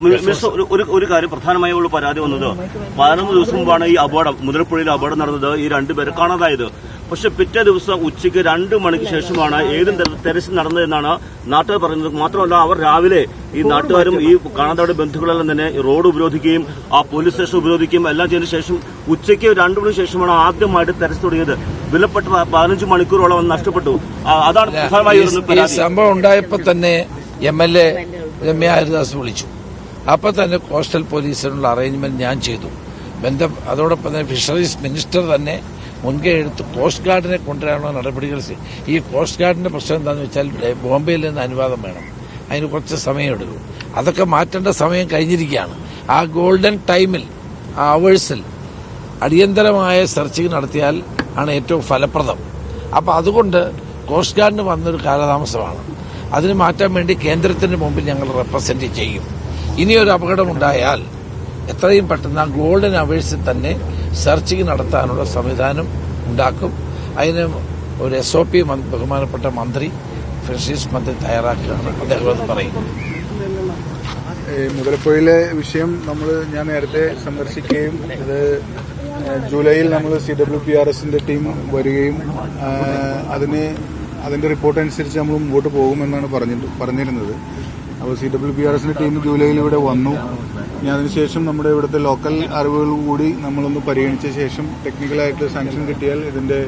ഒരു കാര്യം പ്രധാനമായുള്ള പരാതി വന്നത് 11 ദിവസം മുമ്പാണ് ഈ അപകടം മുതലപ്പുഴയിൽ അപകടം നടന്നത്. ഈ രണ്ടുപേരെ കാണാതായത്. പക്ഷെ പിറ്റേ ദിവസം ഉച്ചയ്ക്ക് 2 മണിക്ക് ശേഷമാണ് ഏതും തെരച്ചിൽ നടന്നതെന്നാണ് നാട്ടുകാർ പറയുന്നത്. മാത്രമല്ല അവർ രാവിലെ ഈ നാട്ടുകാരും ഈ കാണാതായുടെ ബന്ധുക്കളെല്ലാം തന്നെ റോഡ് ഉപരോധിക്കുകയും ആ പോലീസ് സ്റ്റേഷൻ ഉപരോധിക്കുകയും എല്ലാം ചെയ്തതിനു ശേഷം ഉച്ചയ്ക്ക് 2 മണിക്ക് ശേഷമാണ് ആദ്യമായിട്ട് തെരച്ചിൽ തുടങ്ങിയത്. വിലപ്പെട്ട 15 മണിക്കൂറോളം നഷ്ടപ്പെട്ടു. അതാണ് പ്രധാനമായി സംഭവം ഉണ്ടായപ്പോൾ തന്നെ MLA രമ്യ ഹരിദാസ് വിളിച്ചു. അപ്പോൾ തന്നെ കോസ്റ്റൽ പോലീസിനുള്ള അറേഞ്ച്മെന്റ് ഞാൻ ചെയ്തു. അതോടൊപ്പം തന്നെ ഫിഷറീസ് മിനിസ്റ്റർ തന്നെ മുൻകൈ എടുത്ത് കോസ്റ്റ് ഗാർഡിനെ കൊണ്ടുവരാനുള്ള നടപടികൾ. ഈ കോസ്റ്റ് ഗാർഡിന്റെ പ്രശ്നം എന്താണെന്ന് വെച്ചാൽ ബോംബെയിൽ നിന്ന് അനുവാദം വേണം. അതിന് കുറച്ച് സമയമെടുക്കും. അതൊക്കെ മാറ്റേണ്ട സമയം കഴിഞ്ഞിരിക്കുകയാണ്. ആ ഗോൾഡൻ ടൈമിൽ ആ അവേഴ്സിൽ അടിയന്തരമായ സെർച്ചിങ് നടത്തിയാൽ ആണ് ഏറ്റവും ഫലപ്രദം. അപ്പം അതുകൊണ്ട് കോസ്റ്റ് ഗാർഡിന് വന്നൊരു കാലതാമസമാണ്. അതിന് മാറ്റാൻ വേണ്ടി കേന്ദ്രത്തിന് മുമ്പിൽ ഞങ്ങൾ റെപ്രസെന്റ് ചെയ്യും. ഇനിയൊരു അപകടമുണ്ടായാൽ എത്രയും പെട്ടെന്ന് ആ ഗോൾഡൻ അവേഴ്സിൽ തന്നെ സെർച്ചിങ് നടത്താനുള്ള സംവിധാനം ഉണ്ടാക്കും. അതിന് ഒരു SOP ബഹുമാനപ്പെട്ട മന്ത്രി ഫിഷറീസ് മന്ത്രി തയ്യാറാക്കുകയാണ്. അദ്ദേഹം അത് പറയും. മുതലപ്പുഴയിലെ വിഷയം ഞാൻ നേരത്തെ സന്ദർശിക്കുകയും അത് ജൂലൈയിൽ നമ്മൾ CWPRSന്റെ ടീം വരികയും അതിന്റെ റിപ്പോർട്ട് അനുസരിച്ച് നമ്മൾ മുമ്പോട്ട് പോകുമെന്നാണ് പറഞ്ഞിരുന്നത്. അപ്പോൾ CWPRSന്റെ ടീം ജൂലൈയിൽ ഇവിടെ വന്നു. ഇനി അതിനുശേഷം നമ്മുടെ ഇവിടുത്തെ ലോക്കൽ അറിവുകൾ കൂടി നമ്മളൊന്ന് പരിഗണിച്ച ശേഷം ടെക്നിക്കലായിട്ട് സാങ്ഷൻ കിട്ടിയാൽ ഇതിന്റെ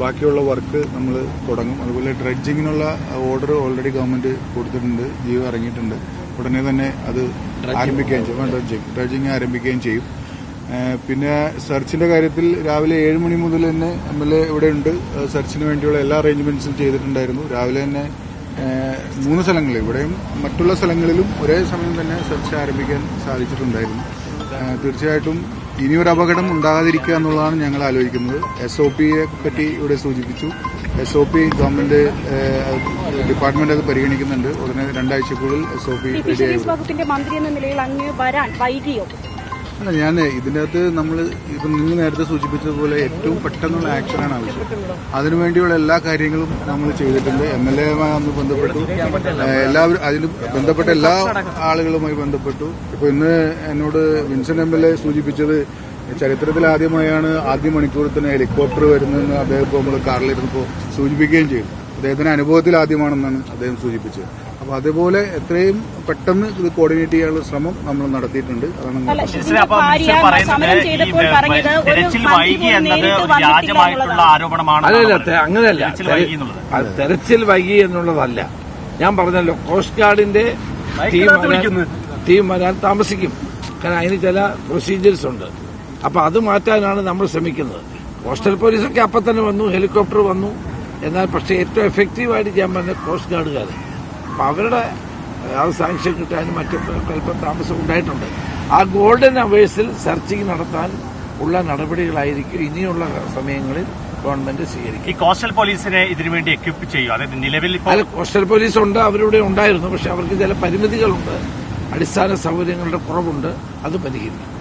ബാക്കിയുള്ള വർക്ക് നമ്മൾ തുടങ്ങും. അതുപോലെ ഡ്രഡ്ജിങ്ങിനുള്ള ഓർഡർ ഓൾറെഡി ഗവൺമെന്റ് കൊടുത്തിട്ടുണ്ട്. ജിയോ ഇറങ്ങിയിട്ടുണ്ട്. ഉടനെ തന്നെ അത് ആരംഭിക്കുകയും ചെയ്യും. ഡ്രഡ്ജിങ് ആരംഭിക്കുകയും ചെയ്യും. പിന്നെ സെർച്ചിന്റെ കാര്യത്തിൽ രാവിലെ 7 മണി മുതൽ തന്നെ MLA ഇവിടെ ഉണ്ട്. സെർച്ചിന് വേണ്ടിയുള്ള എല്ലാ അറേഞ്ച്മെന്റ്സും ചെയ്തിട്ടുണ്ടായിരുന്നു. രാവിലെ തന്നെ 3 സ്ഥലങ്ങളിൽ ഇവിടെയും മറ്റുള്ള സ്ഥലങ്ങളിലും ഒരേ സമയം തന്നെ സെർച്ച് ആരംഭിക്കാൻ സാധിച്ചിട്ടുണ്ടായിരുന്നു. തീർച്ചയായിട്ടും ഇനിയൊരു അപകടം ഉണ്ടാകാതിരിക്കുക എന്നുള്ളതാണ് ഞങ്ങൾ ആലോചിക്കുന്നത്. SOPയെ പറ്റി ഇവിടെ സൂചിപ്പിച്ചു. SOP ഗവൺമെന്റ് ഡിപ്പാർട്ട്മെന്റ് അത് പരിഗണിക്കുന്നുണ്ട്. ഉടനെ 2 ആഴ്ചക്കുള്ളിൽ SOP റെഡിയായി. അല്ല, ഞാൻ ഇതിനകത്ത് നിങ്ങൾ നേരത്തെ സൂചിപ്പിച്ചതുപോലെ ഏറ്റവും പെട്ടെന്നുള്ള ആക്ഷനാണ് ആവശ്യം. അതിനുവേണ്ടിയുള്ള എല്ലാ കാര്യങ്ങളും നമ്മൾ ചെയ്തിട്ടുണ്ട്. MLAയുമായി അന്ന് ബന്ധപ്പെട്ടു. എല്ലാവരും അതിന് ബന്ധപ്പെട്ട എല്ലാ ആളുകളുമായി ബന്ധപ്പെട്ടു. ഇപ്പൊ ഇന്ന് എന്നോട് വിൻസെന്റ് MLA സൂചിപ്പിച്ചത് ചരിത്രത്തിൽ ആദ്യമായാണ് ആദ്യ മണിക്കൂറിൽ തന്നെ ഹെലികോപ്റ്റർ വരുന്നതെന്ന് അദ്ദേഹം ഇപ്പോൾ നമ്മൾ കാറിലിരുന്നപ്പോൾ സൂചിപ്പിക്കുകയും ചെയ്തു. അദ്ദേഹത്തിന്റെ അനുഭവത്തിൽ ആദ്യമാണെന്നാണ് അദ്ദേഹം സൂചിപ്പിച്ചത്. അപ്പൊ അതേപോലെ എത്രയും പെട്ടെന്ന് ഇത് കോർഡിനേറ്റ് ചെയ്യാനുള്ള ശ്രമം നമ്മൾ നടത്തിയിട്ടുണ്ട്. അങ്ങനെയല്ല, തെരച്ചിൽ വൈകി എന്നുള്ളതല്ല. ഞാൻ പറഞ്ഞല്ലോ, കോസ്റ്റ് ഗാർഡിന്റെ ടീം വരാൻ താമസിക്കും. കാരണം അതിന് ചില പ്രൊസീജിയേഴ്സ് ഉണ്ട്. അപ്പൊ അത് മാറ്റാനാണ് നമ്മൾ ശ്രമിക്കുന്നത്. കോസ്റ്റൽ പോലീസൊക്കെ അപ്പം തന്നെ വന്നു, ഹെലികോപ്റ്റർ വന്നു. എന്നാൽ പക്ഷേ ഏറ്റവും എഫക്റ്റീവായിട്ട് ചെയ്യാൻ പറഞ്ഞ കോസ്റ്റ് ഗാർഡുകാർ. അപ്പം അവരുടെ അത് സാങ്ഷൻ കിട്ടാനും മറ്റൊക്കെ അല്പം താമസം ഉണ്ടായിട്ടുണ്ട്. ആ ഗോൾഡൻ അവേഴ്സിൽ സെർച്ചിങ് നടത്താൻ ഉള്ള നടപടികളായിരിക്കും ഇനിയുള്ള സമയങ്ങളിൽ ഗവൺമെന്റ് സ്വീകരിക്കും. ഈ കോസ്റ്റൽ പോലീസിനെ ഇതിനുവേണ്ടി എക്വിപ്പ് ചെയ്യും. അതായത് നിലവിൽ കോസ്റ്റൽ പോലീസ് ഉണ്ട്, അവരിവിടെ ഉണ്ടായിരുന്നു. പക്ഷെ അവർക്ക് ചില പരിമിതികളുണ്ട്, അടിസ്ഥാന സൗകര്യങ്ങളുടെ കുറവുണ്ട്. അത് പരിഹരിക്കും.